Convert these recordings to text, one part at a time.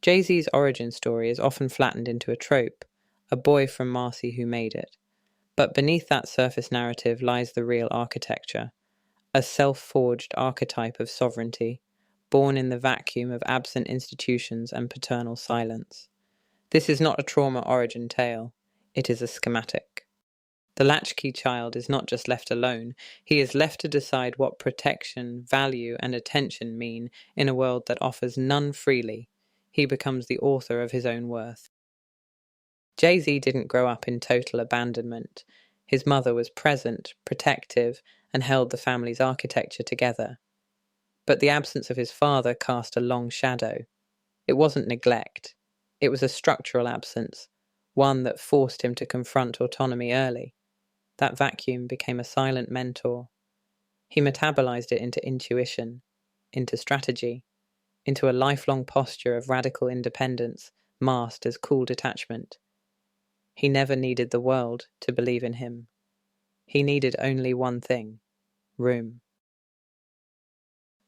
Jay-Z's origin story is often flattened into a trope, a boy from Marcy who made it. But beneath that surface narrative lies the real architecture, a self-forged archetype of sovereignty, born in the vacuum of absent institutions and paternal silence. This is not a trauma origin tale, it is a schematic. The latchkey child is not just left alone, he is left to decide what protection, value, and attention mean in a world that offers none freely. He becomes the author of his own worth. Jay-Z didn't grow up in total abandonment. His mother was present, protective, and held the family's architecture together. But the absence of his father cast a long shadow. It wasn't neglect. It was a structural absence, one that forced him to confront autonomy early. That vacuum became a silent mentor. He metabolized it into intuition, into strategy, into a lifelong posture of radical independence, masked as cool detachment. He never needed the world to believe in him. He needed only one thing: room.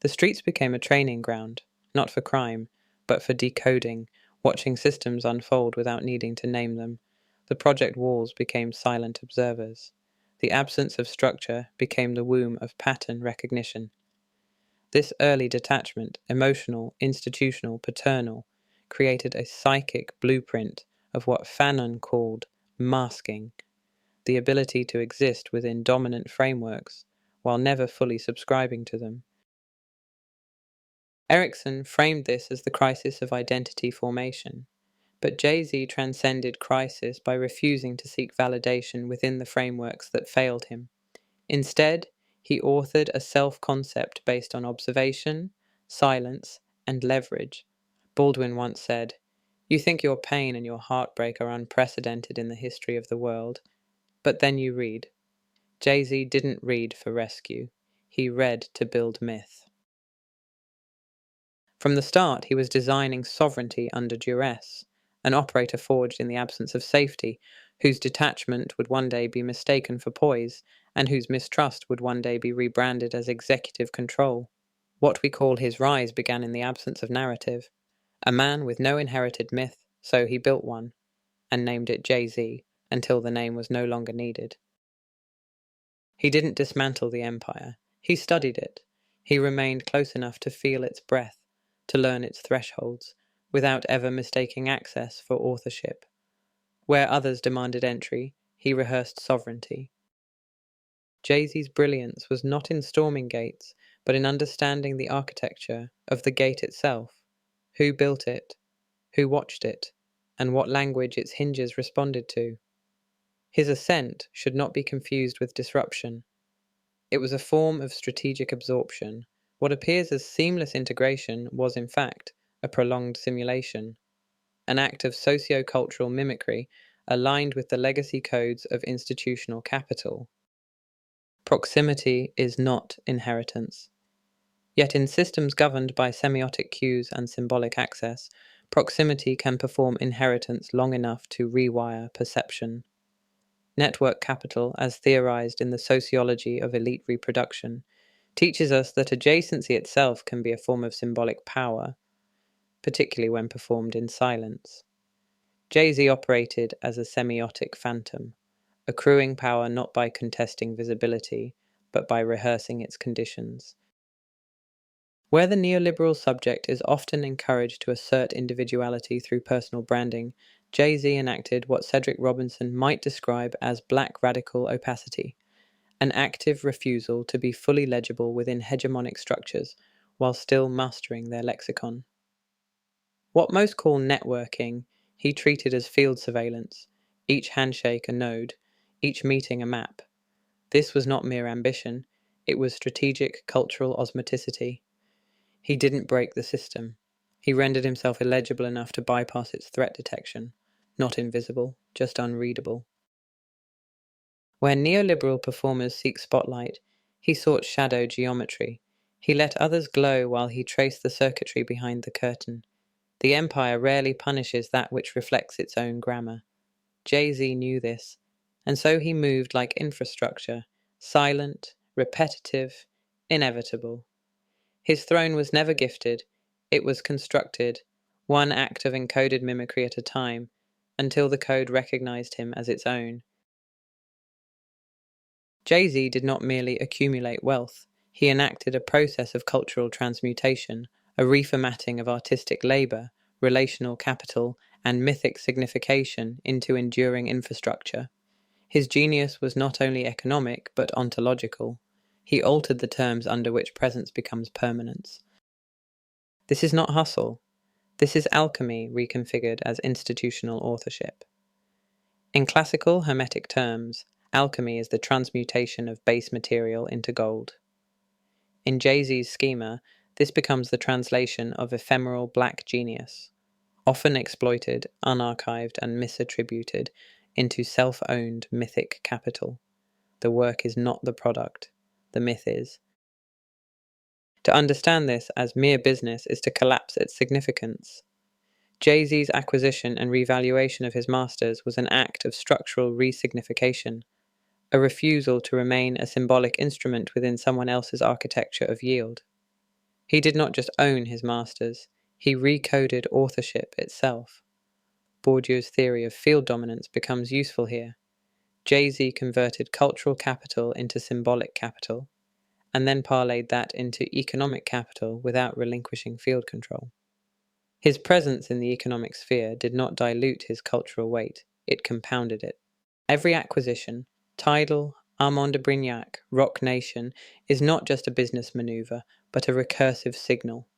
The streets became a training ground, not for crime, but for decoding, watching systems unfold without needing to name them. The project walls became silent observers. The absence of structure became the womb of pattern recognition. This early detachment, emotional, institutional, paternal, created a psychic blueprint of what Fanon called masking, the ability to exist within dominant frameworks while never fully subscribing to them. Erikson framed this as the crisis of identity formation, but Jay-Z transcended crisis by refusing to seek validation within the frameworks that failed him. Instead, he authored a self-concept based on observation, silence, and leverage. Baldwin once said, "You think your pain and your heartbreak are unprecedented in the history of the world, but then you read." Jay-Z didn't read for rescue. He read to build myth. From the start, he was designing sovereignty under duress, an operator forged in the absence of safety, whose detachment would one day be mistaken for poise, and whose mistrust would one day be rebranded as executive control. What we call his rise began in the absence of narrative. A man with no inherited myth, so he built one, and named it Jay-Z, until the name was no longer needed. He didn't dismantle the empire. He studied it. He remained close enough to feel its breath, to learn its thresholds, without ever mistaking access for authorship. Where others demanded entry, he rehearsed sovereignty. Jay-Z's brilliance was not in storming gates, but in understanding the architecture of the gate itself, who built it, who watched it, and what language its hinges responded to. His ascent should not be confused with disruption. It was a form of strategic absorption. What appears as seamless integration was, in fact, a prolonged simulation, an act of socio-cultural mimicry aligned with the legacy codes of institutional capital. Proximity is not inheritance. Yet in systems governed by semiotic cues and symbolic access, proximity can perform inheritance long enough to rewire perception. Network capital, as theorized in the sociology of elite reproduction, teaches us that adjacency itself can be a form of symbolic power, particularly when performed in silence. Jay-Z operated as a semiotic phantom, accruing power not by contesting visibility, but by rehearsing its conditions. Where the neoliberal subject is often encouraged to assert individuality through personal branding, Jay-Z enacted what Cedric Robinson might describe as black radical opacity, an active refusal to be fully legible within hegemonic structures while still mastering their lexicon. What most call networking, he treated as field surveillance, each handshake a node, each meeting a map. This was not mere ambition, it was strategic cultural osmoticity. He didn't break the system. He rendered himself illegible enough to bypass its threat detection, not invisible, just unreadable. Where neoliberal performers seek spotlight, he sought shadow geometry. He let others glow while he traced the circuitry behind the curtain. The empire rarely punishes that which reflects its own grammar. Jay-Z knew this, and so he moved like infrastructure, silent, repetitive, inevitable. His throne was never gifted, it was constructed, one act of encoded mimicry at a time, until the code recognized him as its own. Jay-Z did not merely accumulate wealth, he enacted a process of cultural transmutation, a reformatting of artistic labor, relational capital, and mythic signification into enduring infrastructure. His genius was not only economic, but ontological. He altered the terms under which presence becomes permanence. This is not hustle. This is alchemy reconfigured as institutional authorship. In classical Hermetic terms, alchemy is the transmutation of base material into gold. In Jay-Z's schema, this becomes the translation of ephemeral black genius, often exploited, unarchived, and misattributed, into self-owned mythic capital. The work is not the product, the myth is. To understand this as mere business is to collapse its significance. Jay-Z's acquisition and revaluation of his masters was an act of structural resignification, a refusal to remain a symbolic instrument within someone else's architecture of yield. He did not just own his masters, he recoded authorship itself. Bourdieu's theory of field dominance becomes useful here. Jay-Z converted cultural capital into symbolic capital, and then parlayed that into economic capital without relinquishing field control. His presence in the economic sphere did not dilute his cultural weight, it compounded it. Every acquisition, Tidal, Armand de Brignac, Rock Nation, is not just a business maneuver, but a recursive signal.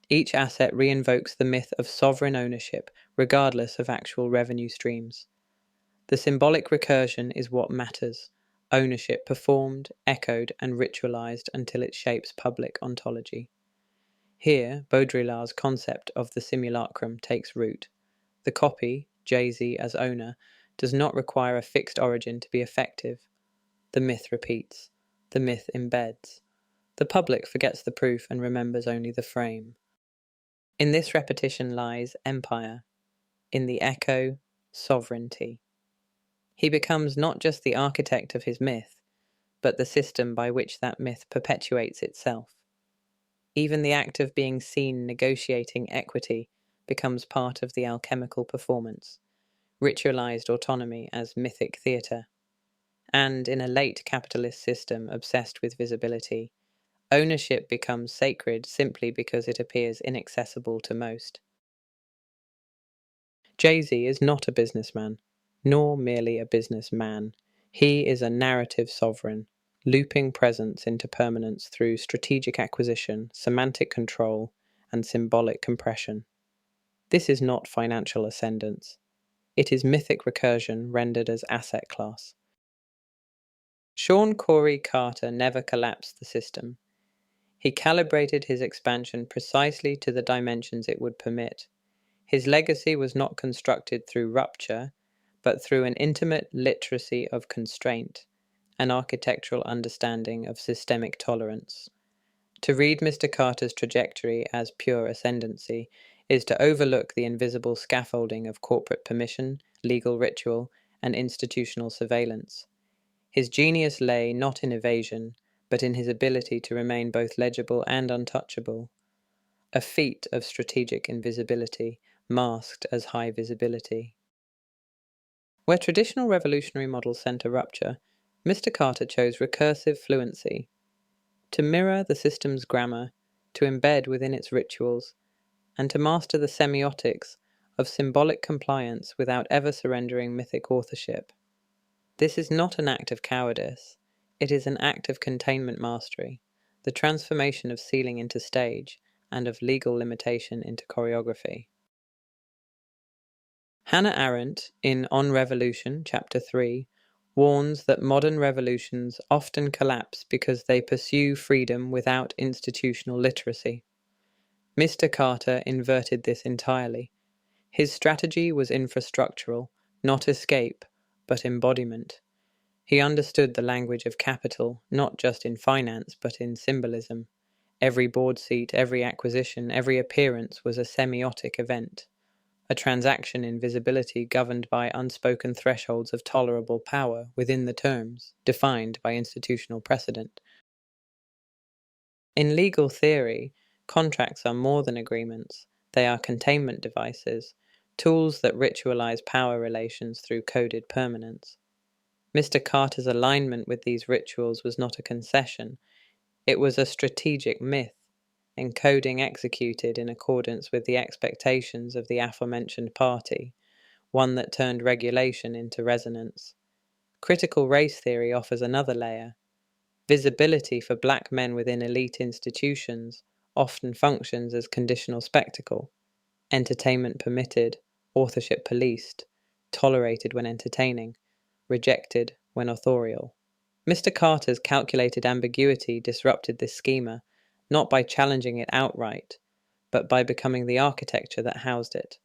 Each asset reinvokes the myth of sovereign ownership, regardless of actual revenue streams. The symbolic recursion is what matters, ownership performed, echoed, and ritualized until it shapes public ontology. Here, Baudrillard's concept of the simulacrum takes root. The copy, Jay-Z as owner, does not require a fixed origin to be effective. The myth repeats. The myth embeds. The public forgets the proof and remembers only the frame. In this repetition lies empire. In the echo, sovereignty. He becomes not just the architect of his myth, but the system by which that myth perpetuates itself. Even the act of being seen negotiating equity becomes part of the alchemical performance, ritualized autonomy as mythic theatre. And in a late capitalist system obsessed with visibility, ownership becomes sacred simply because it appears inaccessible to most. Jay-Z is not a businessman, nor merely a businessman. He is a narrative sovereign, looping presence into permanence through strategic acquisition, semantic control, and symbolic compression. This is not financial ascendance. It is mythic recursion rendered as asset class. Shawn Carter never collapsed the system. He calibrated his expansion precisely to the dimensions it would permit. His legacy was not constructed through rupture, but through an intimate literacy of constraint, an architectural understanding of systemic tolerance. To read Mr. Carter's trajectory as pure ascendancy is to overlook the invisible scaffolding of corporate permission, legal ritual, and institutional surveillance. His genius lay not in evasion, but in his ability to remain both legible and untouchable, a feat of strategic invisibility, masked as high visibility. Where traditional revolutionary models center rupture, Mr. Carter chose recursive fluency, to mirror the system's grammar, to embed within its rituals, and to master the semiotics of symbolic compliance without ever surrendering mythic authorship. This is not an act of cowardice, it is an act of containment mastery, the transformation of ceiling into stage, and of legal limitation into choreography. Hannah Arendt, in On Revolution, Chapter 3, warns that modern revolutions often collapse because they pursue freedom without institutional literacy. Mr. Carter inverted this entirely. His strategy was infrastructural, not escape, but embodiment. He understood the language of capital, not just in finance, but in symbolism. Every board seat, every acquisition, every appearance was a semiotic event, a transaction in visibility governed by unspoken thresholds of tolerable power within the terms, defined by institutional precedent. In legal theory, contracts are more than agreements, They are containment devices, tools that ritualize power relations through coded permanence. Mr. Carter's alignment with these rituals was not a concession, it was a strategic myth, encoding executed in accordance with the expectations of the aforementioned party, one that turned regulation into resonance. Critical race theory offers another layer. Visibility for black men within elite institutions often functions as conditional spectacle, entertainment permitted, authorship policed, tolerated when entertaining, rejected when authorial. Mr. Carter's calculated ambiguity disrupted this schema, not by challenging it outright, but by becoming the architecture that housed it.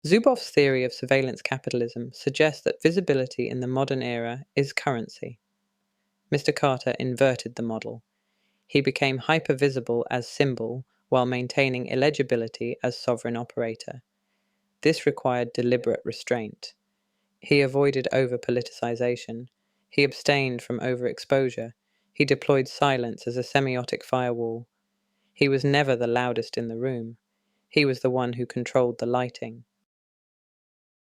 Zuboff's theory of surveillance capitalism suggests that visibility in the modern era is currency. Mr. Carter inverted the model. He became hypervisible as symbol while maintaining illegibility as sovereign operator. This required deliberate restraint. He avoided over-politicization. He abstained from overexposure. He deployed silence as a semiotic firewall. He was never the loudest in the room. He was the one who controlled the lighting.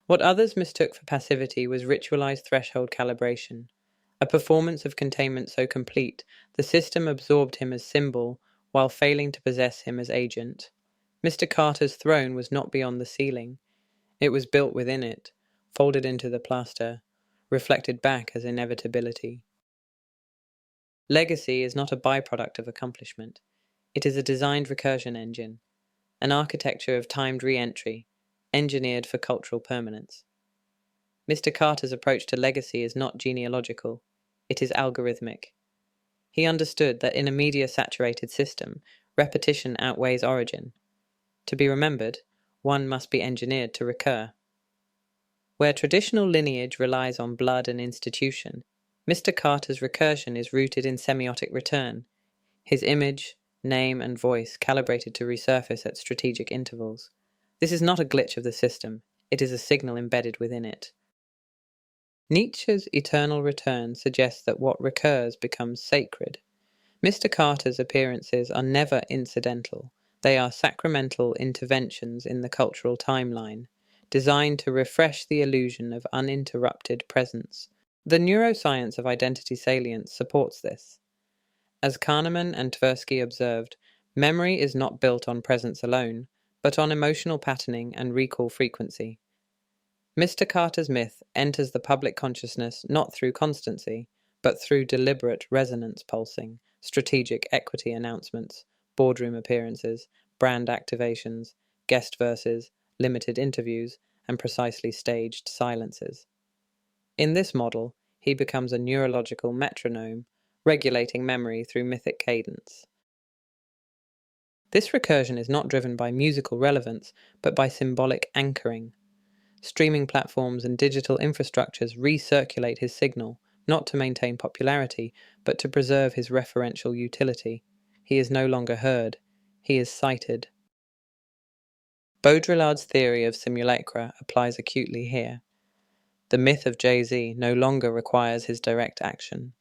What others mistook for passivity was ritualized threshold calibration, a performance of containment so complete the system absorbed him as symbol while failing to possess him as agent. Mr. Carter's throne was not beyond the ceiling. It was built within it, folded into the plaster, reflected back as inevitability. Legacy is not a byproduct of accomplishment. It is a designed recursion engine, an architecture of timed re-entry, engineered for cultural permanence. Mr. Carter's approach to legacy is not genealogical, it is algorithmic. He understood that in a media-saturated system, repetition outweighs origin. To be remembered, one must be engineered to recur. Where traditional lineage relies on blood and institution, Mr. Carter's recursion is rooted in semiotic return, his image, name, and voice calibrated to resurface at strategic intervals. This is not a glitch of the system, it is a signal embedded within it. Nietzsche's eternal return suggests that what recurs becomes sacred. Mr. Carter's appearances are never incidental, they are sacramental interventions in the cultural timeline, designed to refresh the illusion of uninterrupted presence. The neuroscience of identity salience supports this. As Kahneman and Tversky observed, memory is not built on presence alone, but on emotional patterning and recall frequency. Mr. Carter's myth enters the public consciousness not through constancy, but through deliberate resonance pulsing, strategic equity announcements, boardroom appearances, brand activations, guest verses, limited interviews, and precisely staged silences. In this model, he becomes a neurological metronome, regulating memory through mythic cadence. This recursion is not driven by musical relevance, but by symbolic anchoring. Streaming platforms and digital infrastructures recirculate his signal, not to maintain popularity, but to preserve his referential utility. He is no longer heard, he is cited. Baudrillard's theory of simulacra applies acutely here. The myth of Jay-Z no longer requires his direct action.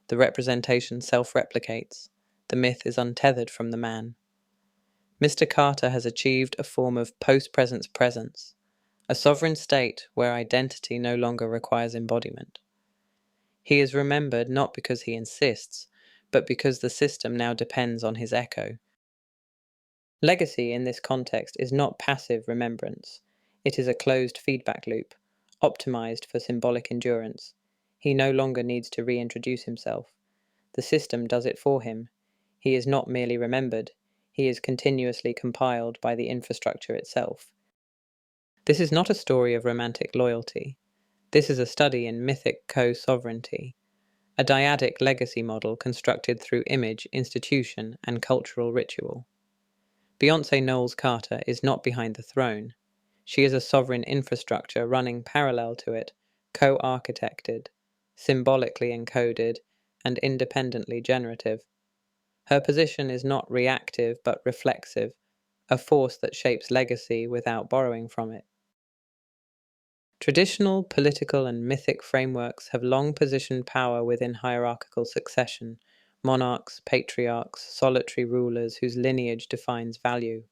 The representation self-replicates. The myth is untethered from the man. Mr. Carter has achieved a form of post-presence presence, a sovereign state where identity no longer requires embodiment. He is remembered not because he insists, but because the system now depends on his echo. Legacy in this context is not passive remembrance. It is a closed feedback loop, optimized for symbolic endurance. He no longer needs to reintroduce himself. The system does it for him. He is not merely remembered. He is continuously compiled by the infrastructure itself. This is not a story of romantic loyalty. This is a study in mythic co-sovereignty, a dyadic legacy model constructed through image, institution, and cultural ritual. Beyoncé Knowles Carter is not behind the throne. She is a sovereign infrastructure running parallel to it, co-architected, symbolically encoded, and independently generative. Her position is not reactive but reflexive, a force that shapes legacy without borrowing from it. Traditional political and mythic frameworks have long positioned power within hierarchical succession, monarchs, patriarchs, solitary rulers whose lineage defines value.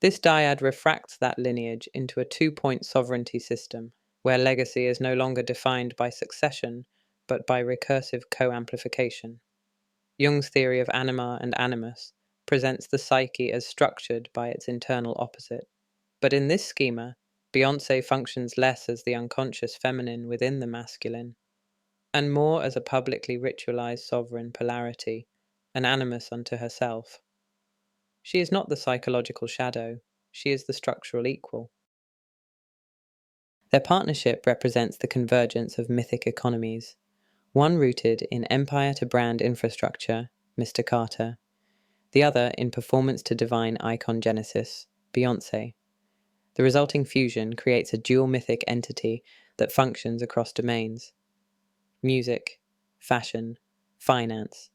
This dyad refracts that lineage into a two-point sovereignty system, where legacy is no longer defined by succession, but by recursive co-amplification. Jung's theory of anima and animus presents the psyche as structured by its internal opposite. But in this schema, Beyoncé functions less as the unconscious feminine within the masculine, and more as a publicly ritualized sovereign polarity, an animus unto herself. She is not the psychological shadow, she is the structural equal. Their partnership represents the convergence of mythic economies, one rooted in empire-to-brand infrastructure, Mr. Carter, the other in performance-to-divine icon genesis, Beyoncé. The resulting fusion creates a dual mythic entity that functions across domains: music, fashion, finance,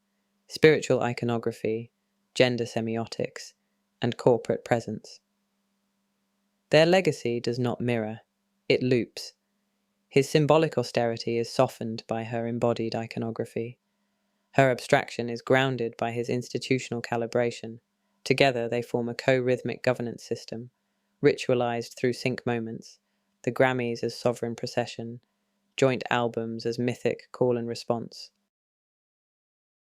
spiritual iconography, gender semiotics, and corporate presence. Their legacy does not mirror, it loops. His symbolic austerity is softened by her embodied iconography. Her abstraction is grounded by his institutional calibration. Together they form a co-rhythmic governance system, ritualized through sync moments, the Grammys as sovereign procession, joint albums as mythic call and response.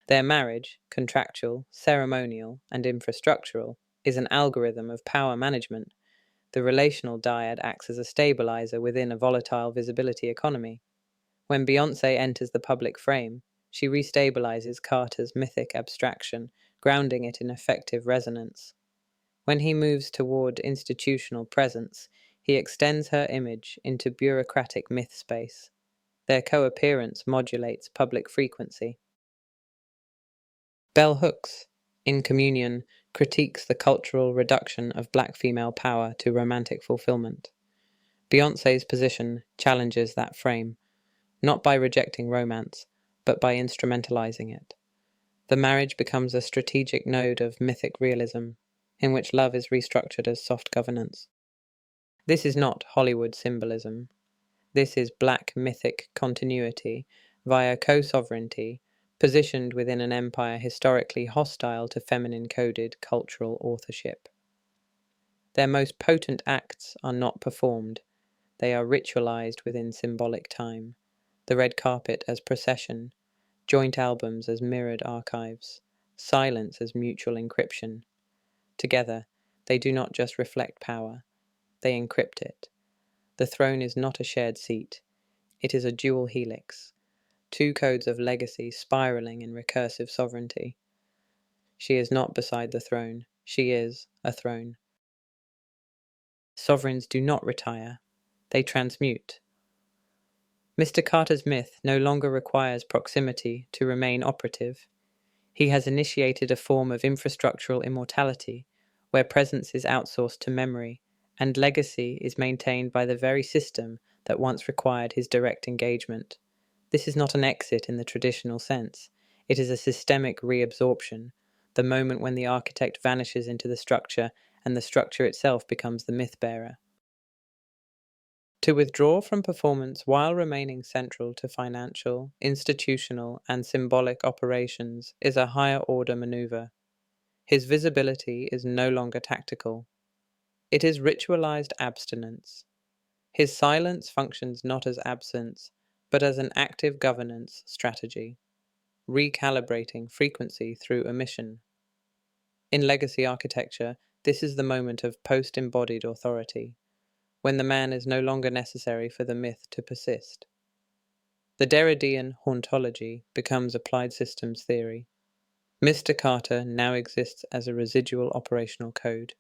Their marriage, contractual, ceremonial, and infrastructural, is an algorithm of power management. The relational dyad acts as a stabilizer within a volatile visibility economy. When Beyoncé enters the public frame, she restabilizes Carter's mythic abstraction, grounding it in effective resonance. When he moves toward institutional presence, he extends her image into bureaucratic myth space. Their co-appearance modulates public frequency. Bell Hooks, in Communion, critiques the cultural reduction of black female power to romantic fulfillment. Beyoncé's position challenges that frame, not by rejecting romance, but by instrumentalizing it. The marriage becomes a strategic node of mythic realism, in which love is restructured as soft governance. This is not Hollywood symbolism. This is black mythic continuity via co-sovereignty, positioned within an empire historically hostile to feminine-coded cultural authorship. Their most potent acts are not performed, they are ritualized within symbolic time, the red carpet as procession, joint albums as mirrored archives, silence as mutual encryption. Together, they do not just reflect power, they encrypt it. The throne is not a shared seat, it is a dual helix, two codes of legacy spiraling in recursive sovereignty. She is not beside the throne, she is a throne. Sovereigns do not retire, they transmute. Mr. Carter's myth no longer requires proximity to remain operative. He has initiated a form of infrastructural immortality, where presence is outsourced to memory, and legacy is maintained by the very system that once required his direct engagement. This is not an exit in the traditional sense. It is a systemic reabsorption, the moment when the architect vanishes into the structure and the structure itself becomes the myth-bearer. To withdraw from performance while remaining central to financial, institutional, and symbolic operations is a higher-order maneuver. His visibility is no longer tactical. It is ritualized abstinence. His silence functions not as absence, but as an active governance strategy, recalibrating frequency through omission. In legacy architecture, this is the moment of post-embodied authority, when the man is no longer necessary for the myth to persist. The Derridean hauntology becomes applied systems theory. Mr. Carter now exists as a residual operational code,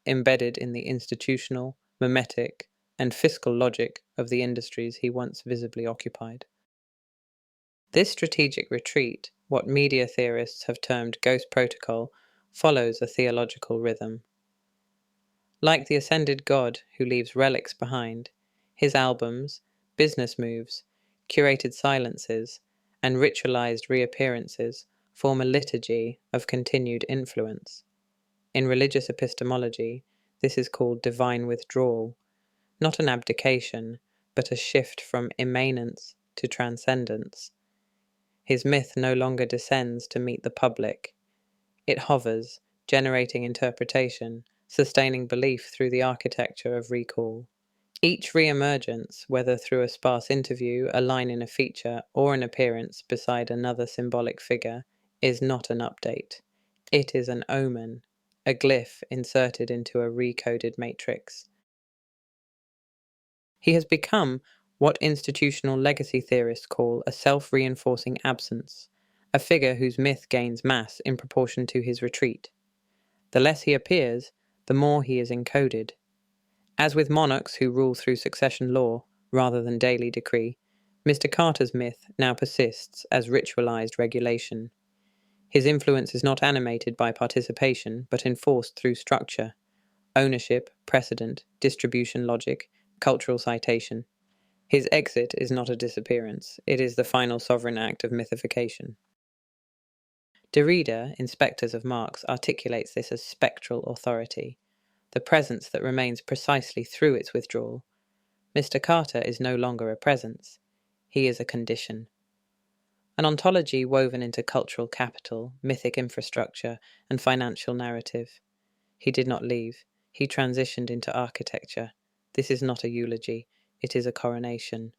embedded in the institutional, mimetic, and fiscal logic of the industries he once visibly occupied. This strategic retreat, what media theorists have termed ghost protocol, follows a theological rhythm. Like the ascended God who leaves relics behind, his albums, business moves, curated silences, and ritualized reappearances form a liturgy of continued influence. In religious epistemology, this is called divine withdrawal, not an abdication, but a shift from immanence to transcendence. His myth no longer descends to meet the public. It hovers, generating interpretation, sustaining belief through the architecture of recall. Each re-emergence, whether through a sparse interview, a line in a feature, or an appearance beside another symbolic figure, is not an update. It is an omen, a glyph inserted into a recoded matrix. He has become what institutional legacy theorists call a self-reinforcing absence, a figure whose myth gains mass in proportion to his retreat. The less he appears, the more he is encoded. As with monarchs who rule through succession law rather than daily decree, Mr. Carter's myth now persists as ritualized regulation. His influence is not animated by participation, but enforced through structure, ownership, precedent, distribution logic, cultural citation. His exit is not a disappearance, it is the final sovereign act of mythification. Derrida, in Spectres of Marx, articulates this as spectral authority, the presence that remains precisely through its withdrawal. Mr. Carter is no longer a presence, he is a condition. An ontology woven into cultural capital, mythic infrastructure, and financial narrative. He did not leave, he transitioned into architecture. This is not a eulogy, it is a coronation.